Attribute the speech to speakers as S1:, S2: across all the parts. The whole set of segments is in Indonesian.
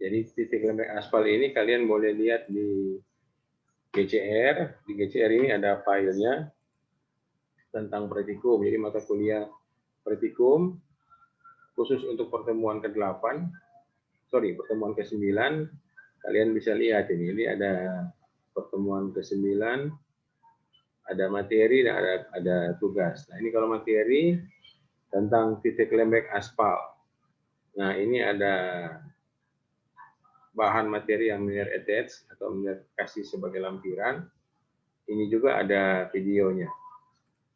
S1: Jadi titik lembek aspal ini kalian boleh lihat di GCR. Di GCR ini ada filenya tentang praktikum. Jadi mata kuliah praktikum khusus untuk pertemuan ke-8, pertemuan ke-9, kalian bisa lihat ini ada pertemuan ke-9, ada materi dan ada tugas. Nah, ini kalau materi tentang titik lembek aspal. Nah, ini ada bahan materi yang linear attach atau linear kasih sebagai lampiran. Ini juga ada videonya.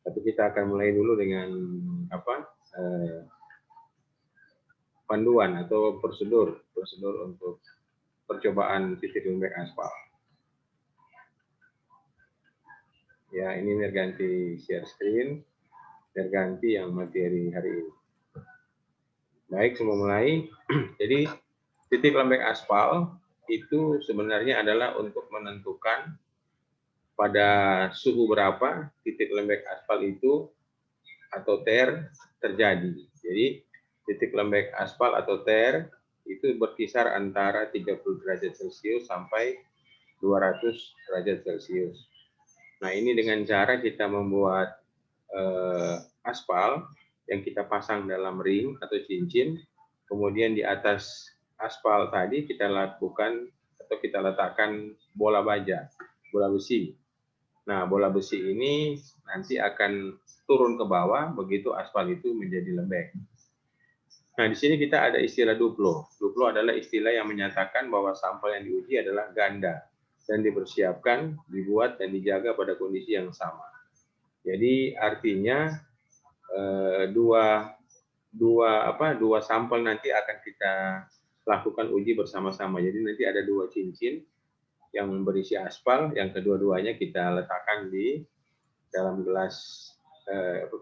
S1: Tapi kita akan mulai dulu dengan panduan atau prosedur untuk percobaan titik lembek aspal. Ya, ini ganti share screen, ganti yang materi hari ini. Baik, semua mulai. Jadi titik lembek aspal itu sebenarnya adalah untuk menentukan pada suhu berapa titik lembek aspal itu atau tear terjadi. Jadi titik lembek aspal atau tear itu berkisar antara 30 derajat Celcius sampai 200 derajat Celcius. Nah, ini dengan cara kita membuat aspal yang kita pasang dalam ring atau cincin, kemudian di atas aspal tadi kita lakukan atau kita letakkan bola baja, bola besi. Nah, bola besi ini nanti akan turun ke bawah begitu aspal itu menjadi lembek. Nah, di sini kita ada istilah duplo. Duplo adalah istilah yang menyatakan bahwa sampel yang diuji adalah ganda dan dipersiapkan, dibuat dan dijaga pada kondisi yang sama. Jadi artinya dua sampel nanti akan kita lakukan uji bersama-sama. Jadi nanti ada dua cincin yang berisi aspal, yang kedua-duanya kita letakkan di dalam gelas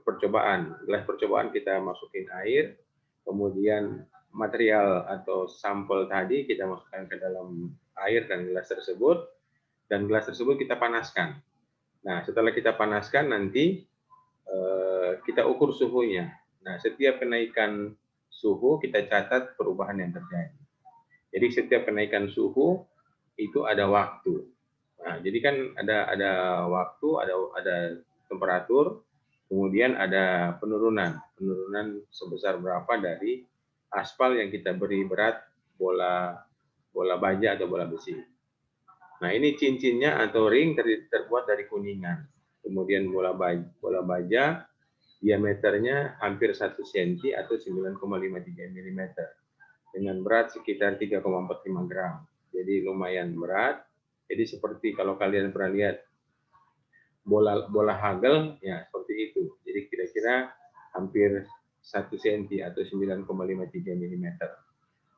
S1: percobaan. Gelas percobaan kita masukin air, kemudian material atau sampel tadi kita masukkan ke dalam air dan gelas tersebut kita panaskan. Nah, setelah kita panaskan nanti kita ukur suhunya. Nah, setiap kenaikan suhu kita catat perubahan yang terjadi. Jadi setiap kenaikan suhu itu ada waktu. Nah, jadi kan ada waktu, ada temperatur, kemudian ada penurunan sebesar berapa dari aspal yang kita beri berat bola baja atau bola besi. Nah, ini cincinnya atau ring terbuat dari kuningan. Kemudian bola baja diameternya hampir 1 cm atau 9,53 mm dengan berat sekitar 3,45 gram. Jadi lumayan berat. Jadi seperti kalau kalian pernah lihat bola hagel, ya seperti itu. Jadi kira-kira hampir 1 cm atau 9,53 mm.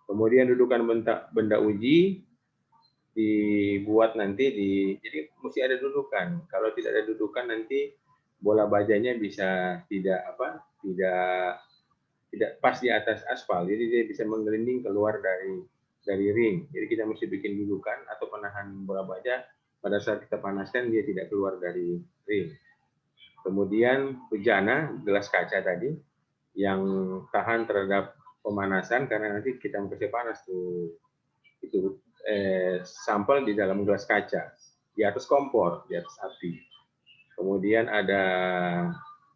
S1: Kemudian dudukan benda uji dibuat nanti jadi mesti ada dudukan. Kalau tidak ada dudukan nanti bola bajanya bisa tidak pas di atas aspal. Jadi dia bisa menggelinding keluar dari ring. Jadi kita mesti bikin dudukan atau penahan bola baja pada saat kita panaskan dia tidak keluar dari ring. Kemudian bejana, gelas kaca tadi yang tahan terhadap pemanasan karena nanti kita mau kasih panas tuh itu sampel di dalam gelas kaca di atas kompor, di atas api. Kemudian ada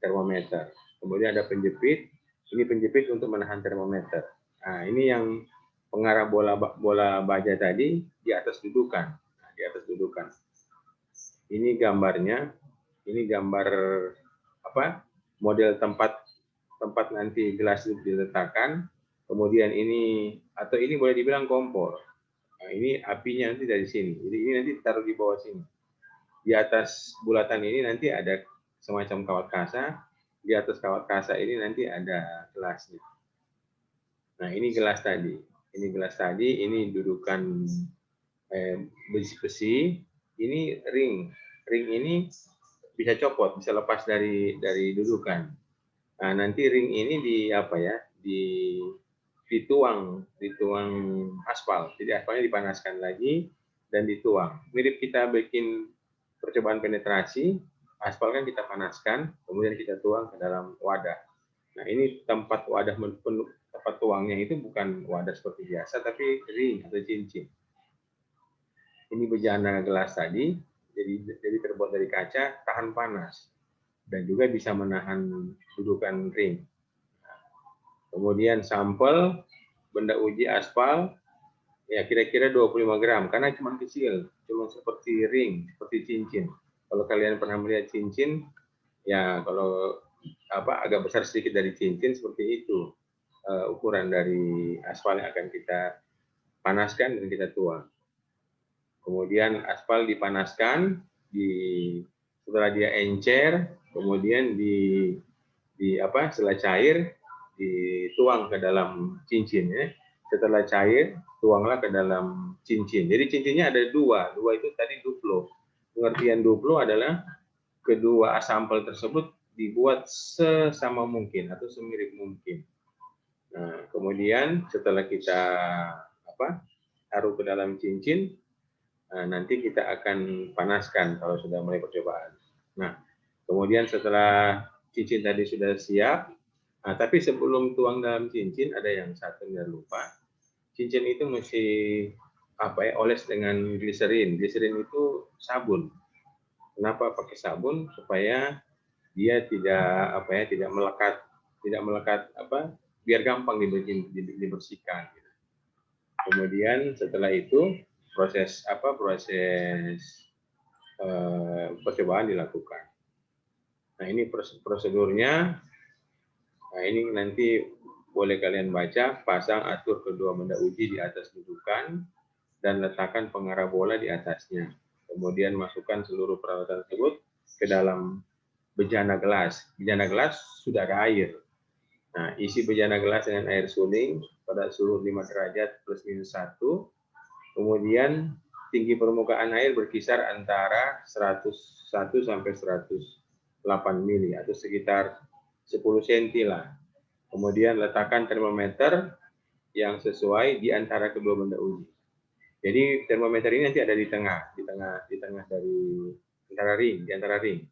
S1: termometer. Kemudian ada penjepit. Ini penjepit untuk menahan termometer. Nah, ini yang pengarah bola baja tadi di atas dudukan. Nah, di atas dudukan. Ini gambarnya. Ini gambar model tempat nanti gelas itu diletakkan. Kemudian ini boleh dibilang kompor. Nah, ini apinya nanti dari sini. Jadi ini nanti taruh di bawah sini. Di atas bulatan ini nanti ada semacam kawat kasa. Di atas kawat kasa ini nanti ada gelasnya. Nah, ini gelas tadi. Ini dudukan besi. Ini ring. Ring ini bisa copot, bisa lepas dari dudukan. Nah, nanti ring ini dituang aspal. Jadi aspalnya dipanaskan lagi dan dituang. Mirip kita bikin percobaan penetrasi, aspal kan kita panaskan, kemudian kita tuang ke dalam wadah. Nah, ini tempat wadah tempat tuangnya itu bukan wadah seperti biasa, tapi ring atau cincin. Ini bejana gelas tadi, jadi terbuat dari kaca, tahan panas dan juga bisa menahan dudukan ring. Kemudian sampel benda uji aspal ya kira-kira 25 gram karena cuma kecil, cuma seperti ring, seperti cincin. Kalau kalian pernah melihat cincin, ya kalau agak besar sedikit dari cincin seperti itu ukuran dari aspal yang akan kita panaskan dan kita tuang. Kemudian aspal dipanaskan, setelah dia encer, kemudian setelah cair dituang ke dalam cincin ya. Setelah cair, tuanglah ke dalam cincin. Jadi cincinnya ada dua itu tadi duplo. Pengertian duplo adalah kedua sampel tersebut dibuat sesama mungkin atau semirip mungkin. Nah, kemudian setelah kita taruh ke dalam cincin, nanti kita akan panaskan kalau sudah mulai percobaan. Nah, kemudian setelah cincin tadi sudah siap, tapi sebelum tuang dalam cincin ada yang satu jangan lupa, cincin itu mesti oles dengan gliserin. Gliserin itu sabun. Kenapa pakai sabun? Supaya dia tidak melekat biar gampang dibersihkan. Kemudian setelah itu proses percobaan dilakukan. Nah, ini prosedurnya. Nah, ini nanti boleh kalian baca, pasang atur kedua benda uji di atas dudukan dan letakkan pengarah bola di atasnya. Kemudian masukkan seluruh peralatan tersebut ke dalam bejana gelas. Bejana gelas sudah ada air. Nah, isi bejana gelas dengan air suling pada suhu 5 derajat plus minus 1. Kemudian tinggi permukaan air berkisar antara 101 sampai 108 mili atau sekitar 10 cm lah. Kemudian letakkan termometer yang sesuai di antara kedua benda uji. Jadi termometer ini nanti ada di tengah dari antara ring.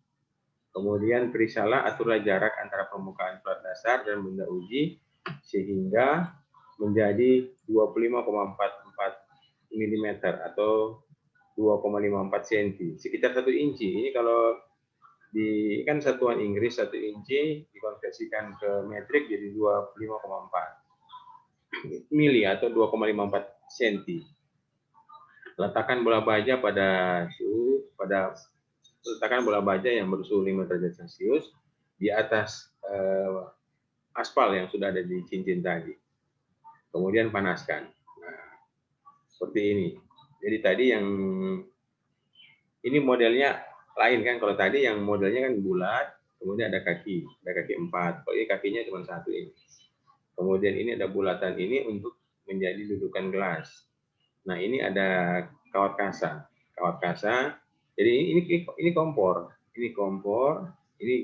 S1: Kemudian periksalah aturlah jarak antara permukaan plat dasar dan benda uji sehingga menjadi 25,44 mm atau 2,54 cm, sekitar 1 inci. Ini kalau kan satuan Inggris 1 inci dikonversikan ke metrik jadi 25,4 mili atau 2,54 cm. Letakkan bola baja letakkan bola baja yang bersuhu 5 derajat Celcius di atas aspal yang sudah ada di cincin tadi. Kemudian panaskan. Nah, seperti ini. Jadi tadi yang ini modelnya lain kan, kalau tadi yang modelnya kan bulat, kemudian ada kaki 4. Kalau ini kakinya cuma satu ini. Kemudian ini ada bulatan ini untuk menjadi dudukan gelas. Nah, ini ada kawat kasa. Jadi ini kompor, ini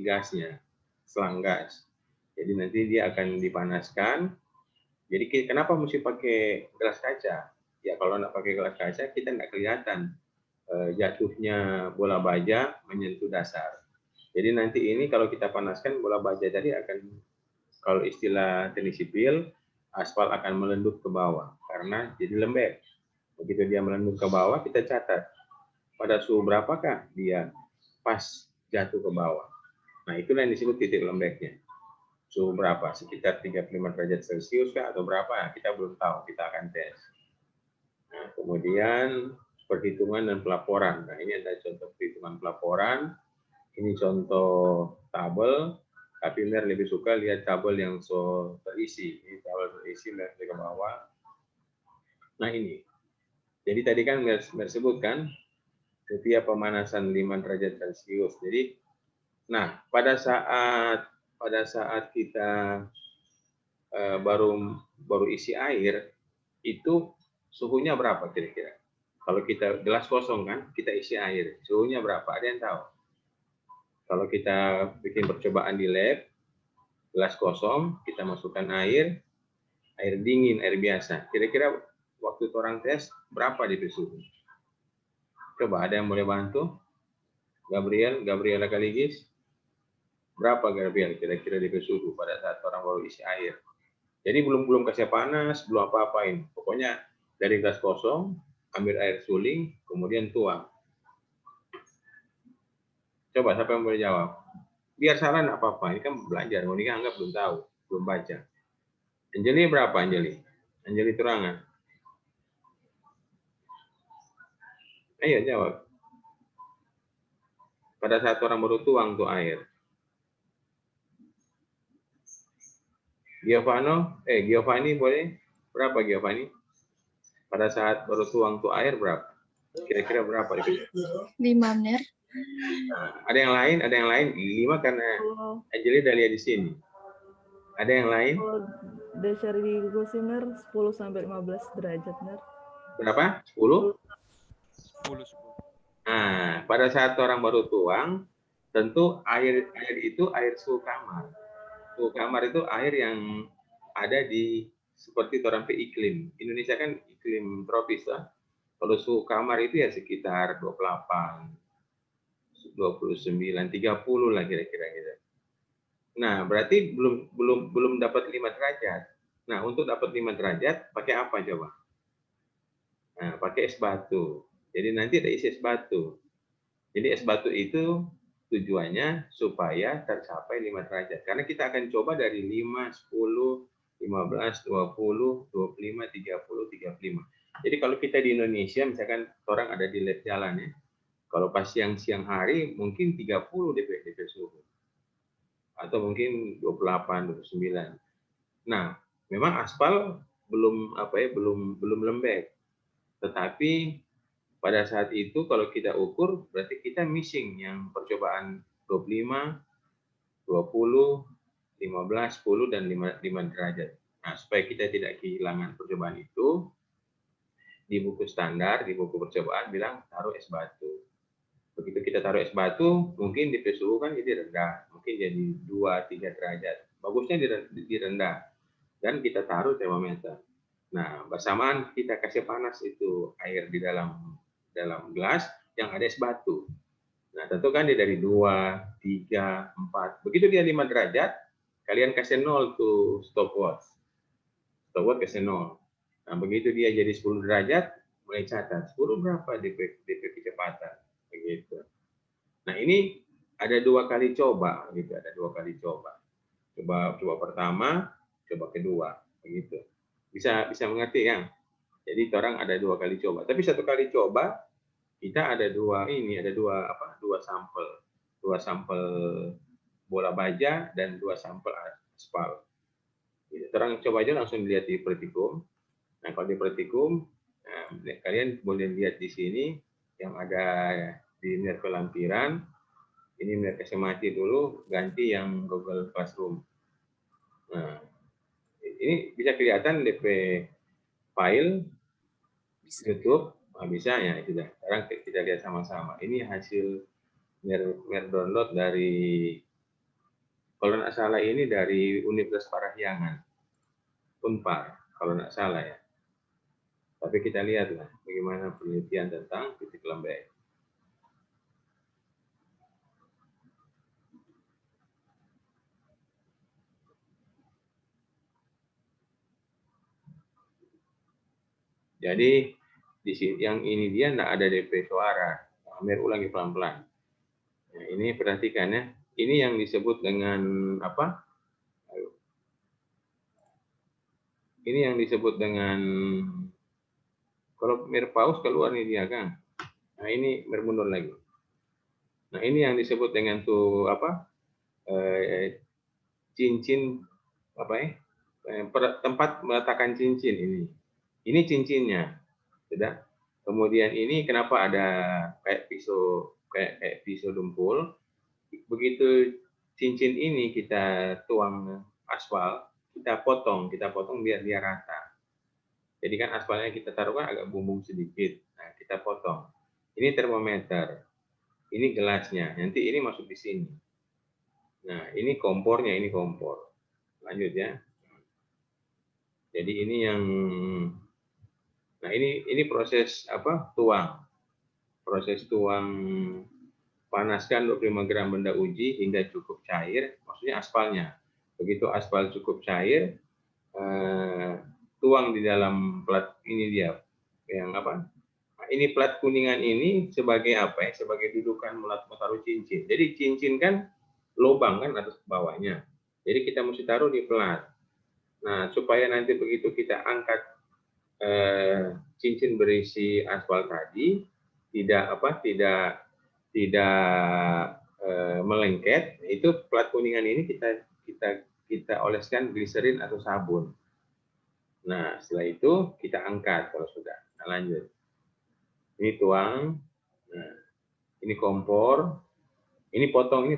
S1: gasnya, selang gas. Jadi nanti dia akan dipanaskan. Jadi kenapa mesti pakai gelas kaca? Ya kalau nggak pakai gelas kaca kita nggak kelihatan jatuhnya bola baja menyentuh dasar. Jadi nanti ini kalau kita panaskan bola baja tadi akan, kalau istilah teknik sipil, aspal akan melendut ke bawah karena jadi lembek. Begitu dia melendut ke bawah, kita catat pada suhu berapakah dia pas jatuh ke bawah. Nah, itulah yang disebut titik lembeknya. Suhu berapa? Sekitar 35 derajat Celcius kah atau berapa? Kita belum tahu, kita akan tes. Nah, kemudian perhitungan dan pelaporan. Nah, ini ada contoh perhitungan pelaporan. Ini contoh tabel. Tapi Mer lebih suka lihat tabel yang terisi. Ini tabel terisi, lihat ke bawah. Nah, ini. Jadi tadi kan Mer sebutkan setiap pemanasan 5 derajat Celcius. Jadi, nah pada saat kita baru isi air, itu suhunya berapa kira-kira? Kalau kita gelas kosong kan, kita isi air, suhunya berapa? Ada yang tahu? Kalau kita bikin percobaan di lab, gelas kosong, kita masukkan air dingin, air biasa. Kira-kira waktu orang tes berapa di suhu? Coba ada yang boleh bantu? Gabriela Kaligis? Berapa kira-kira DP suhu pada saat orang baru isi air. Jadi belum kasih panas, belum apa-apain. Pokoknya dari gelas kosong, ambil air suling, kemudian tuang. Coba siapa yang boleh jawab? Biar salah nggak apa-apa. Ini kan belajar. Monika anggap belum tahu, belum baca. Anjeli berapa Anjeli? Anjeli Turangan. Ayo jawab. Pada saat orang baru tuang tuh air. Giovanni boleh? Berapa Giovanni? Pada saat baru tuang tuh air berapa? Kira-kira berapa?
S2: 5 menit.
S1: Nah, ada yang lain? Ada yang lain? 5 karena Anjeli udah lihat di sini. Ada yang lain?
S3: Dasar di Gosimer 10 sampai 15 derajat, Ner.
S1: Berapa? 10?
S4: 10.
S1: Nah, pada saat orang baru tuang, tentu air itu air suhu kamar. Suhu kamar itu air yang ada di seperti orang iklim. Indonesia kan iklim tropis lah. Kalau suhu kamar itu ya sekitar 28, 29, 30 lah kira-kira gitu. Nah, berarti belum dapat 5 derajat. Nah, untuk dapat 5 derajat pakai apa coba? Nah, pakai es batu. Jadi nanti ada isi es batu. Jadi es batu itu tujuannya supaya tercapai 5 derajat. Karena kita akan coba dari 5, 10, 15, 20, 25, 30, 35. Jadi kalau kita di Indonesia, misalkan orang ada di lab jalan ya, kalau pas siang hari mungkin 30 DP suhu. Atau mungkin 28, 29. Nah, memang aspal belum lembek. Tetapi pada saat itu kalau kita ukur berarti kita missing yang percobaan 25, 20, 15, 10 dan 5 derajat. Nah, supaya kita tidak kehilangan percobaan itu, di buku standar, di buku percobaan bilang taruh es batu. Begitu kita taruh es batu, mungkin di suhu kan jadi rendah, mungkin jadi 2-3 derajat. Bagusnya di rendah. Dan kita taruh termometer. Nah, bersamaan kita kasih panas itu air di dalam gelas yang ada es batu. Nah, tentu kan dia dari 2, 3, 4. Begitu dia 5 derajat, kalian kasih 0 tuh stopwatch. Stopwatch kasih 0. Nah, begitu dia jadi 10 derajat, mulai catat. 10 berapa DP kecepatan. Begitu. Nah, ini ada 2 kali coba. Gitu. Ada 2 kali coba. Coba pertama, coba kedua. Begitu. Bisa mengerti kan? Jadi orang ada 2 kali coba. Tapi 1 kali coba kita ada dua sampel. 2 sampel bola baja dan 2 sampel aspal. Jadi, orang coba aja langsung dilihat di praktikum. Nah, kalau di praktikum, kalian boleh lihat di sini yang ada di nerve lampiran. Ini nerve kasih mati dulu, ganti yang Google Classroom. Nah, ini bisa kelihatan DP file bisa. YouTube. Nah, bisa ya, itu dah. Sekarang kita lihat sama-sama. Ini hasil download dari, kalau nggak salah ini dari Universitas Parahyangan, Unpar, kalau nggak salah ya. Tapi kita lihatlah bagaimana penelitian tentang titik lembek. Jadi di sini yang ini dia nggak ada DP suara. Amir ulangi pelan-pelan. Nah, ini perhatikan ya. Ini yang disebut dengan apa? Ini yang disebut dengan, kalau Mirpaus keluar nih dia kan. Nah, ini bermundur lagi. Nah, ini yang disebut dengan tuh apa? Cincin apa ya? Tempat meletakkan cincin ini. Ini cincinnya. Sudah. Kemudian ini kenapa ada kayak pisau dempul. Begitu cincin ini kita tuang aspal, kita potong biar dia rata. Jadi kan aspalnya kita taruh kan agak bumbung sedikit. Nah, kita potong. Ini termometer. Ini gelasnya. Nanti ini masuk di sini. Nah, ini kompornya, ini kompor. Lanjut ya. Jadi ini yang, nah ini proses apa? Tuang. Proses tuang panaskan 25 gram benda uji hingga cukup cair, maksudnya aspalnya. Begitu aspal cukup cair, tuang di dalam plat ini dia, yang apa? Nah, ini plat kuningan ini sebagai apa ya? Sebagai dudukan mau taruh cincin. Jadi cincin kan lubang kan atas bawahnya. Jadi kita mesti taruh di plat. Nah, supaya nanti begitu kita angkat cincin berisi aspal tadi tidak melengket, itu plat kuningan ini kita oleskan gliserin atau sabun. Nah, setelah itu kita angkat kalau sudah. Nah, lanjut. Ini tuang. Nah, ini kompor. Ini potong,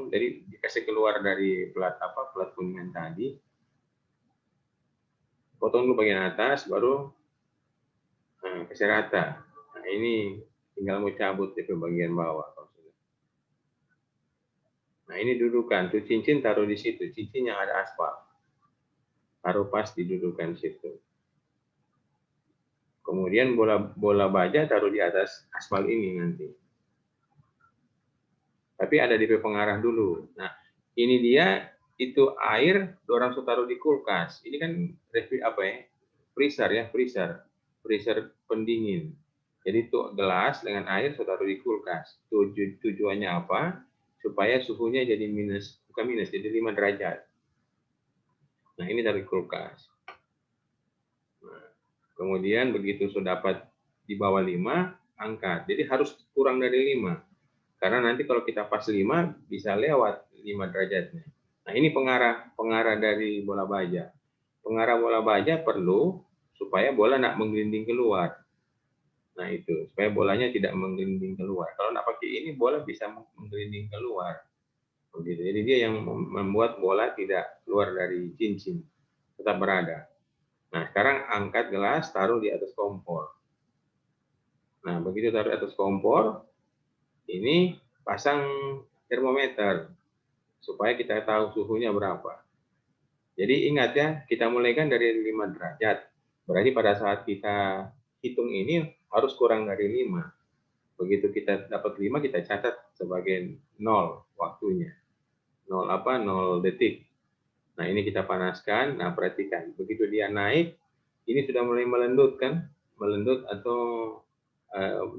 S1: jadi dikasih keluar dari plat kuningan tadi. Potong dulu bagian atas, baru kasih rata. Nah, ini tinggal mau cabut itu bagian bawah. Nah, ini dudukan. Tuh cincin taruh di situ. Cincin yang ada aspal. Taruh pas didudukan situ. Kemudian bola baja taruh di atas aspal ini nanti. Tapi ada DP pengarah dulu. Nah, ini dia itu air orang sudah taruh di kulkas. Ini kan freezer pendingin. Jadi itu gelas dengan air sudah taruh di kulkas. Tujuannya apa? Supaya suhunya jadi jadi 5 derajat. Nah, ini dari kulkas. Nah, kemudian begitu sudah dapat di bawah 5, angkat. Jadi harus kurang dari 5. Karena nanti kalau kita pas 5, bisa lewat 5 derajatnya. Nah, ini pengarah dari bola baja. Pengarah bola baja perlu supaya bola tidak menggelinding keluar. Nah, itu. Supaya bolanya tidak menggelinding keluar. Kalau tidak pakai ini, bola bisa menggelinding keluar. Begitu. Jadi dia yang membuat bola tidak keluar dari cincin. Tetap berada. Nah, sekarang angkat gelas, taruh di atas kompor. Nah, begitu taruh di atas kompor, ini pasang termometer supaya kita tahu suhunya berapa. Jadi ingat ya, kita mulaikan dari 5 derajat. Berarti pada saat kita hitung ini harus kurang dari 5. Begitu kita dapat 5, kita catat sebagai 0 waktunya. 0 detik. Nah, ini kita panaskan. Nah, perhatikan. Begitu dia naik, ini sudah mulai melendut kan? Melendut atau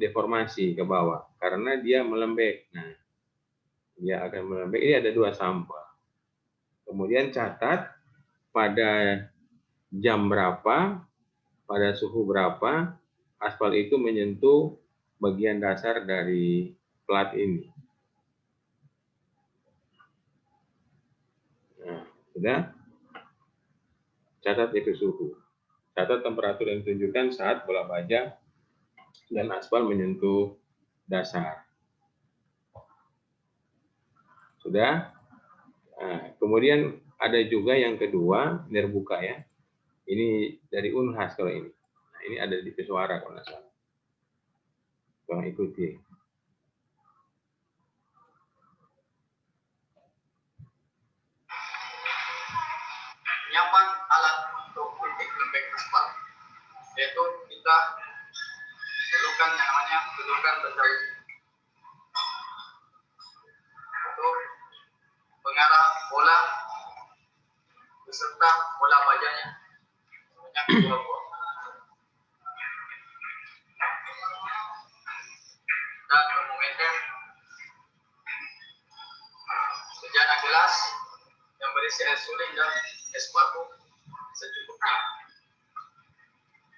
S1: deformasi ke bawah. Karena dia melembek. Nah, dia akan melembek. Ini ada 2 sampel. Kemudian catat pada jam berapa, pada suhu berapa, aspal itu menyentuh bagian dasar dari plat ini. Nah, sudah. Catat itu suhu. Catat temperatur yang ditunjukkan saat bola baja dan aspal menyentuh dasar. Sudah. Nah, kemudian ada juga yang kedua, nerbuka ya. Ini dari Unhas kalau ini. Nah, ini ada di Pesuara kalau nggak salah. Tolong ikuti.
S4: Penyampaian alat untuk titik lembek aspal, yaitu kita perlukan yang namanya dudukan benda uji. Untuk pengarah bola beserta bola bajanya sebanyak 2 buah. Dan termometer, sejana gelas yang berisi air suling dan es batu secukupnya.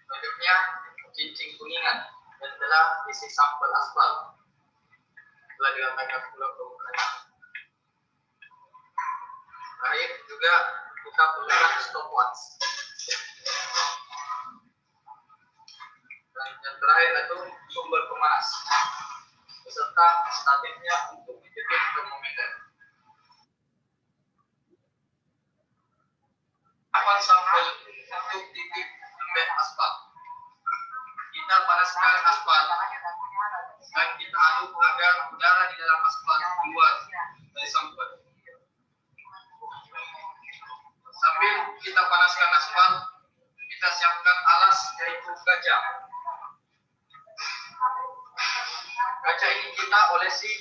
S4: Selanjutnya, cincin kuningan yang telah isi sampel aspal telah diletakkan pula permukaan. Terakhir juga kita perlukan stopwatch. Dan yang terakhir itu sumber pemanas beserta statifnya untuk titik termometer. Apa sampel untuk titik lembek aspal? Kita panaskan aspal dan kita aduk agar udara di dalam aspal keluar dari sampel. Sambil kita panaskan aspal, kita siapkan alas yaitu kaca. Kaca ini kita olesi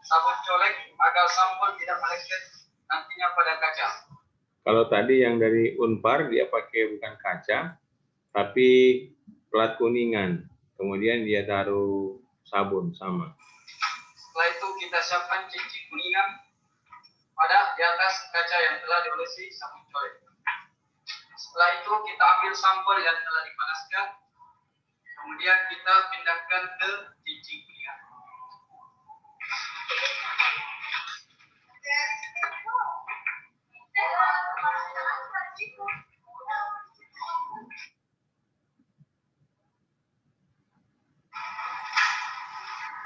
S4: sabun colek agar sampel tidak meleset nantinya pada kaca.
S1: Kalau tadi yang dari Unpar dia pakai bukan kaca, tapi plat kuningan. Kemudian dia taruh sabun sama.
S4: Setelah itu kita siapkan cincin kuningan pada di atas kaca yang telah diolesi sabun colek. Setelah itu kita ambil sampel yang telah dipanaskan, kemudian kita pindahkan ke cincin kuningan.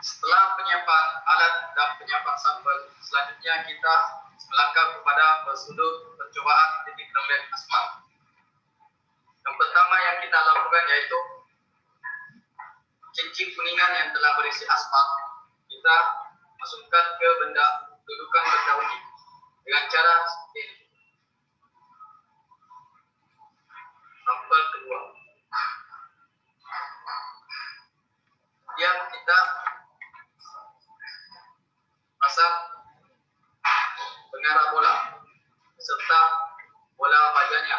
S4: Setelah penyiapan alat dan penyiapan sampel, selanjutnya kita melangkah kepada prosedur percobaan titik lembek aspal. Yang pertama yang kita lakukan yaitu cincin kuningan yang telah berisi aspal kita masukkan ke dudukan benda uji dengan cara seperti ini. Sampel kedua. Kemudian kita pasang pengarah bola serta bola bajanya.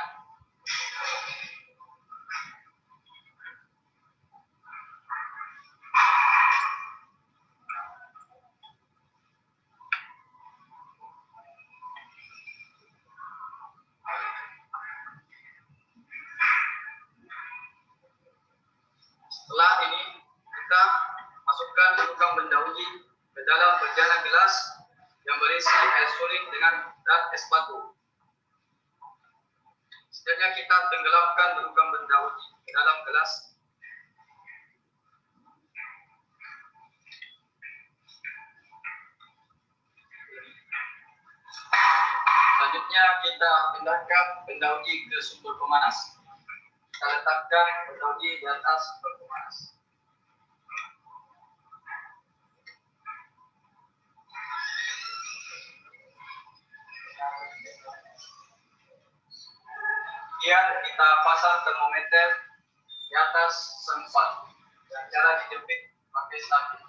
S4: Setelah ini kita masukkan dudukan benda uji ke dalam bejana gelas yang berisi air suling dan es batu. Selanjutnya kita tenggelamkan dudukan benda uji ke dalam gelas. Selanjutnya kita pindahkan benda uji ke sumber pemanas. Kita letakkan benda uji di atas sumber pemanas. Kemudian kita pasang termometer di atas sempat dengan cara dijepit pakai sabun.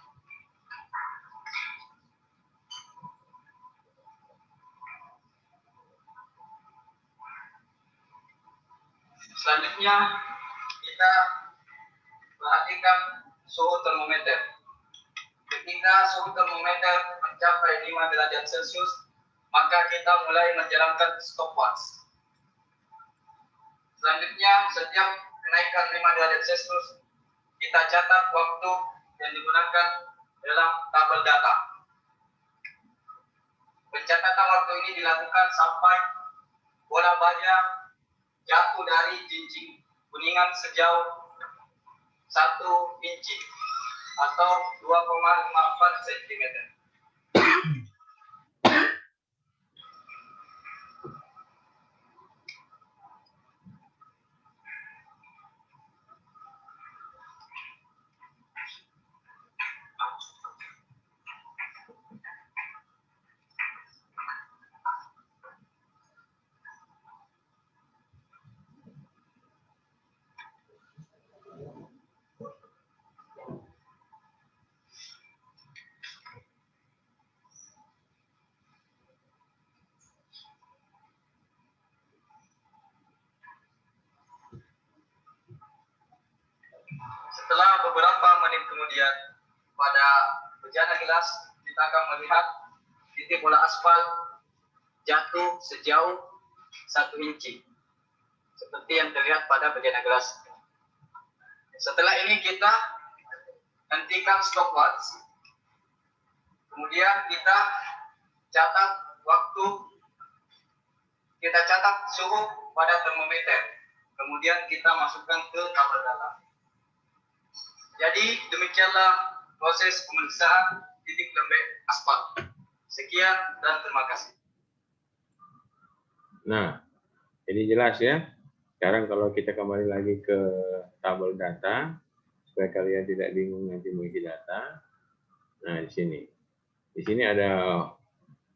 S4: Selanjutnya kita perhatikan suhu termometer. Ketika suhu termometer mencapai 5 derajat Celcius, maka kita mulai menjalankan stopwatch. Selanjutnya, setiap kenaikan 5 derajat Celcius, kita catat waktu yang digunakan dalam tabel data. Pencatatan waktu ini dilakukan sampai bola baja jatuh dari cincin kuningan sejauh 1 inci atau 2,54 cm. Setelah beberapa menit kemudian, pada bejana gelas kita akan melihat titik bola aspal jatuh sejauh 1 inci, seperti yang terlihat pada bejana gelas. Setelah ini kita hentikan stopwatch, kemudian kita catat waktu, kita catat suhu pada termometer, kemudian kita masukkan ke tabel data. Jadi demikianlah proses pemeriksaan titik lembek aspal. Sekian dan terima kasih.
S1: Nah, ini jelas ya. Sekarang kalau kita kembali lagi ke tabel data, supaya kalian tidak bingung nanti mengisi data. Nah, di sini. Di sini ada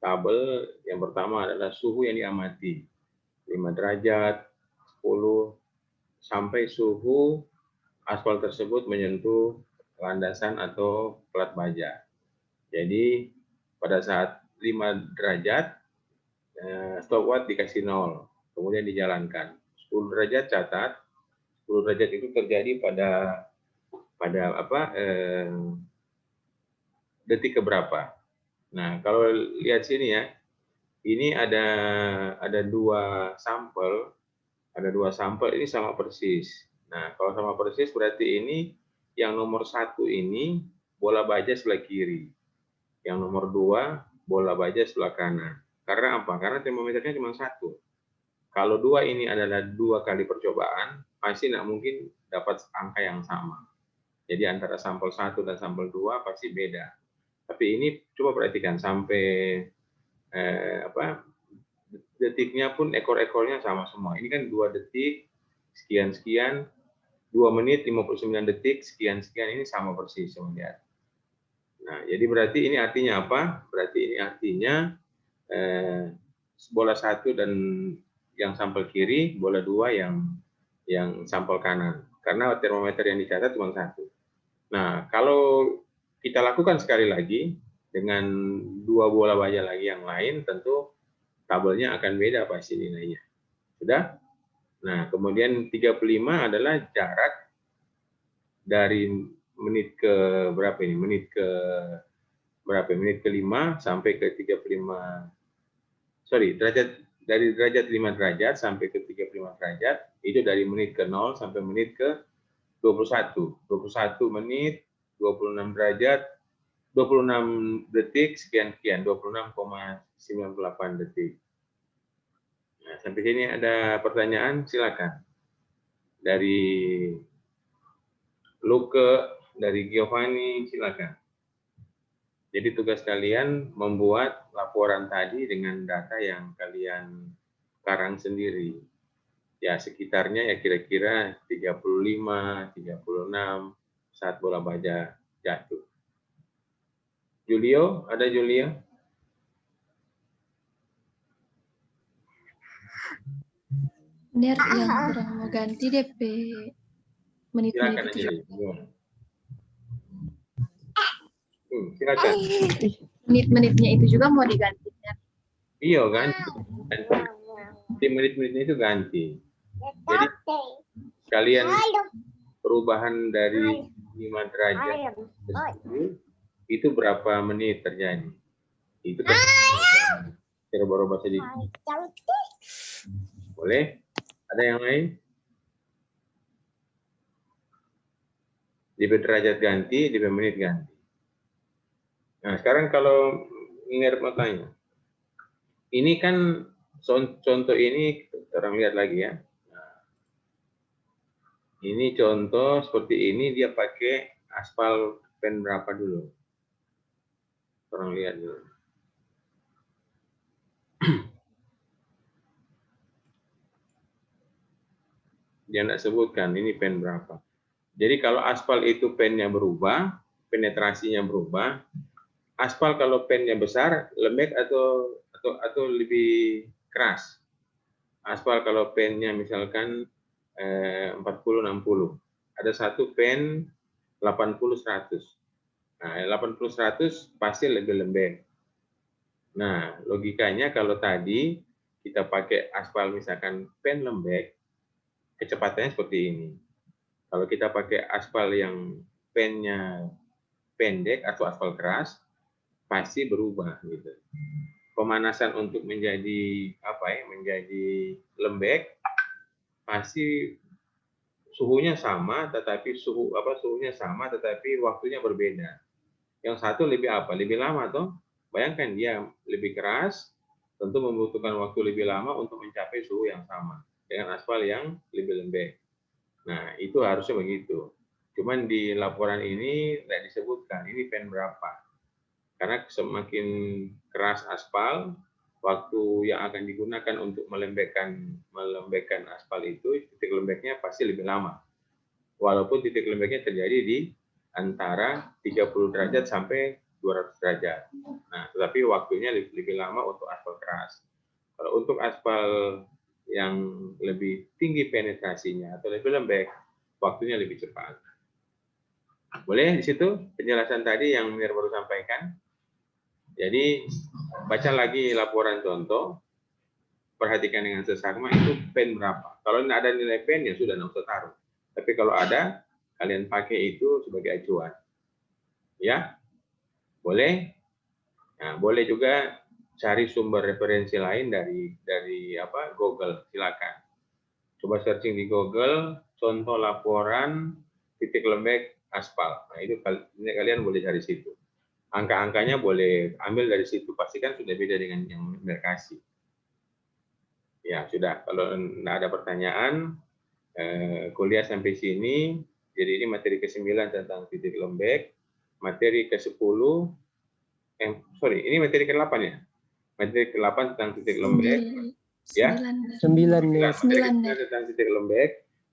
S1: tabel yang pertama adalah suhu yang diamati. 5 derajat, 10, sampai suhu aspal tersebut menyentuh landasan atau plat baja. Jadi Pada saat 5 derajat, stopwatch dikasih 0, kemudian dijalankan. 10 derajat catat, 10 derajat itu terjadi pada detik keberapa. Nah, kalau lihat sini ya, ini ada dua sampel ini sama persis. Nah, kalau sama persis berarti ini yang nomor 1 ini bola baja sebelah kiri, yang nomor 2 bola baja sebelah kanan. Karena apa? Karena termometernya cuma 1. Kalau 2 ini adalah 2 kali percobaan, pasti tidak mungkin dapat angka yang sama. Jadi antara sampel 1 dan sampel 2 pasti beda. Tapi ini coba perhatikan sampai detiknya pun ekor-ekornya sama semua. Ini kan 2 detik, sekian-sekian, 2 menit, 59 detik, sekian-sekian, ini sama persis. Lihat. Nah, jadi berarti ini artinya apa? Berarti ini artinya bola 1 dan yang sampel kiri, bola 2 yang sampel kanan. Karena termometer yang dicatat cuma 1. Nah, kalau kita lakukan sekali lagi dengan 2 bola baja lagi yang lain, tentu tabelnya akan beda pasti nilainya. Sudah? Nah, kemudian 35 adalah jarak dari menit ke berapa ini? Menit ke berapa? Menit ke 5 sampai ke 35. Sorry, dari derajat 5 derajat sampai ke 35 derajat, itu dari menit ke 0 sampai menit ke 21. 21 menit, 26 derajat, 26 detik, sekian-sekian, 26,98 detik. Nah, sampai sini ada pertanyaan, silakan. Dari Luke, dari Giovanni, silakan. Jadi tugas kalian membuat laporan tadi dengan data yang kalian karang sendiri. Ya sekitarnya ya kira-kira 35, 36 saat bola baja jatuh. Julio, ada Julio?
S2: Bener, yang kurang mau ganti DP menit-menit
S1: Silakan
S2: itu
S1: aja.
S2: juga.
S1: Silakan.
S2: Menit-menitnya itu juga mau diganti.
S1: Iya, ganti. Di menit-menitnya itu ganti. Jadi kalian perubahan dari 5 derajat itu berapa menit terjadi? Itu kan berubah-ubah sedikit. Boleh? Ada yang lain? Di derajat ganti, di menit ganti. Nah, sekarang kalau Inger mau tanya. Ini kan contoh ini, orang lihat lagi ya. Nah, ini contoh seperti ini, dia pakai aspal pen berapa dulu? Orang lihat dulu. Dia tidak sebutkan ini pen berapa. Jadi kalau aspal itu pennya berubah, penetrasinya berubah. Aspal kalau pennya besar, lembek atau lebih keras. Aspal kalau pennya misalkan 40-60. Ada satu pen 80-100. Nah, 80-100 pasti lebih lembek. Nah, logikanya kalau tadi kita pakai aspal misalkan pen lembek, kecepatannya seperti ini. Kalau kita pakai aspal yang pennya pendek atau aspal keras, pasti berubah gitu. Pemanasan untuk menjadi menjadi lembek pasti suhunya sama, tetapi suhunya sama, tetapi waktunya berbeda. Yang satu lebih lebih lama toh. Bayangkan dia lebih keras, tentu membutuhkan waktu lebih lama untuk mencapai suhu yang sama dengan aspal yang lebih lembek. Nah, itu harusnya begitu. Cuman di laporan ini tidak disebutkan ini pen berapa. Karena semakin keras aspal, waktu yang akan digunakan untuk melembekkan aspal itu, titik lembeknya pasti lebih lama. Walaupun titik lembeknya terjadi di antara 30 derajat sampai 200 derajat. Nah, tetapi waktunya lebih lama untuk aspal keras. Kalau untuk aspal yang lebih tinggi penetrasinya atau lebih lembek, waktunya lebih cepat. Boleh di situ penjelasan tadi yang Mir baru sampaikan? Jadi baca lagi laporan contoh, perhatikan dengan seksama itu pen berapa. Kalau tidak ada nilai pen ya sudah nggak usah taruh. Tapi kalau ada, kalian pakai itu sebagai acuan. Ya, boleh. Nah, boleh juga cari sumber referensi lain dari Google, silakan. Coba searching di Google, contoh laporan titik lembek aspal. Nah, itu kalian boleh cari situ. Angka-angkanya boleh ambil dari situ, pastikan sudah beda dengan yang kasih. Ya, sudah. Kalau tidak ada pertanyaan, kuliah sampai sini. Jadi ini materi ke-9 tentang titik lembek. Materi ke-10, ini materi ke-8 ya? Materi ke-8 tentang titik lembek. Ya?
S2: 9
S1: tentang titik lembek.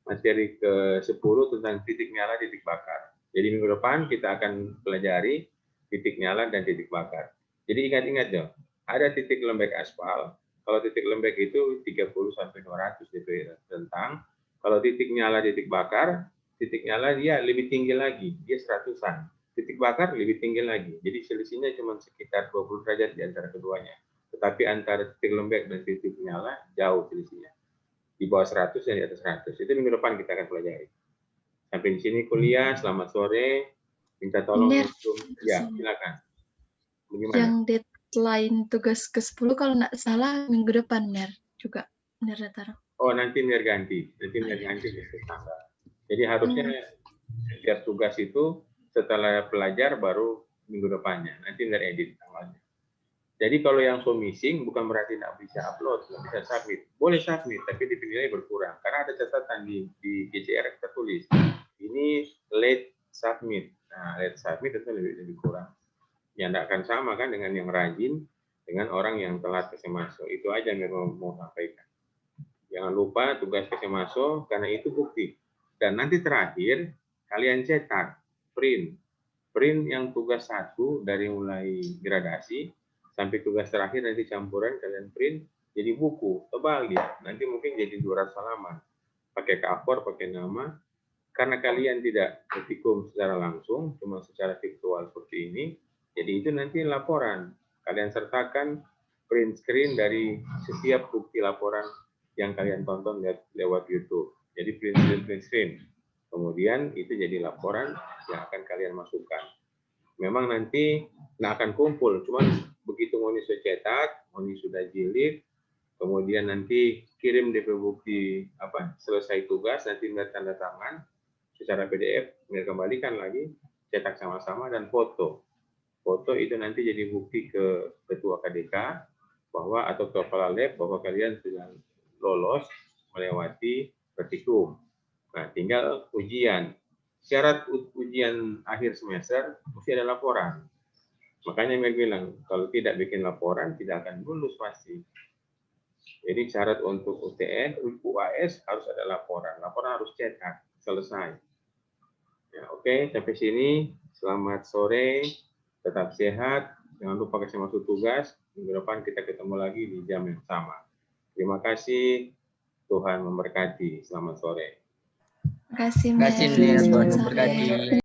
S1: Materi ke-10 tentang titik nyala, titik bakar. Jadi minggu depan kita akan pelajari titik nyala dan titik bakar. Jadi ingat-ingat dong, ada titik lembek aspal. Kalau titik lembek itu 30 sampai 200 dp tentang. Kalau titik nyala, titik bakar, titik nyala dia lebih tinggi lagi, dia 100-an. Titik bakar lebih tinggi lagi. Jadi selisihnya cuma sekitar 20 derajat di antara keduanya. Tetapi antara titik lembek dan titik nyala jauh selisihnya. Di bawah 100 dan di atas 100. Itu minggu depan kita akan pelajari. Sampai di sini kuliah, selamat sore. Minta tolong untuk, ya silakan. Bagaimana?
S2: Yang deadline tugas ke-10 kalau nggak salah minggu depan, Ner. Juga, Ner taruh.
S1: Oh, nanti Ner ganti. Nanti Ner ganti besok tanggal. Jadi harusnya setiap tugas itu setelah pelajar baru minggu depannya. Nanti Ner edit tanggalnya. Jadi kalau yang so missing bukan berarti nggak bisa upload, nggak bisa submit. Boleh submit, tapi nilai berkurang. Karena ada catatan di GCR tertulis. Ini late submit. Nah, late submit itu lebih kurang. Ya tidak akan sama kan dengan yang rajin, dengan orang yang telat kasih masuk. Itu aja yang mau sampaikan. Jangan lupa tugas kasih masuk, karena itu bukti. Dan nanti terakhir, kalian cetak, print. Print yang tugas 1 dari mulai gradasi, sampai tugas terakhir nanti campuran kalian print, jadi buku, tebal dia. Nanti mungkin jadi 200 halaman. Pakai cover, pakai nama. Karena kalian tidak praktikum secara langsung, cuma secara virtual seperti ini, jadi itu nanti laporan. Kalian sertakan print screen dari setiap bukti laporan yang kalian tonton lewat YouTube. Jadi print screen. Kemudian itu jadi laporan yang akan kalian masukkan. Memang nanti nggak akan kumpul, cuman begitu Moni sudah cetak, Moni sudah jilid, kemudian nanti kirim DP bukti selesai tugas, nanti tanda tangan secara PDF, kembalikan lagi, cetak sama-sama dan foto. Foto itu nanti jadi bukti ke ketua KDK bahwa atau ke kepala lab bahwa kalian sudah lolos melewati praktikum. Nah, tinggal ujian. Syarat ujian akhir semester mesti ada laporan. Makanya Mel bilang kalau tidak bikin laporan tidak akan lulus pasti. Jadi syarat untuk UTN, UAS harus ada laporan. Laporan harus cetak selesai. Ya, oke, sampai sini. Selamat sore. Tetap sehat, jangan lupa kasih masuk tugas. Minggu depan kita ketemu lagi di jam yang sama. Terima kasih, Tuhan memberkati. Selamat sore.
S2: Terima kasih, Ner.
S5: Tuhan memberkati.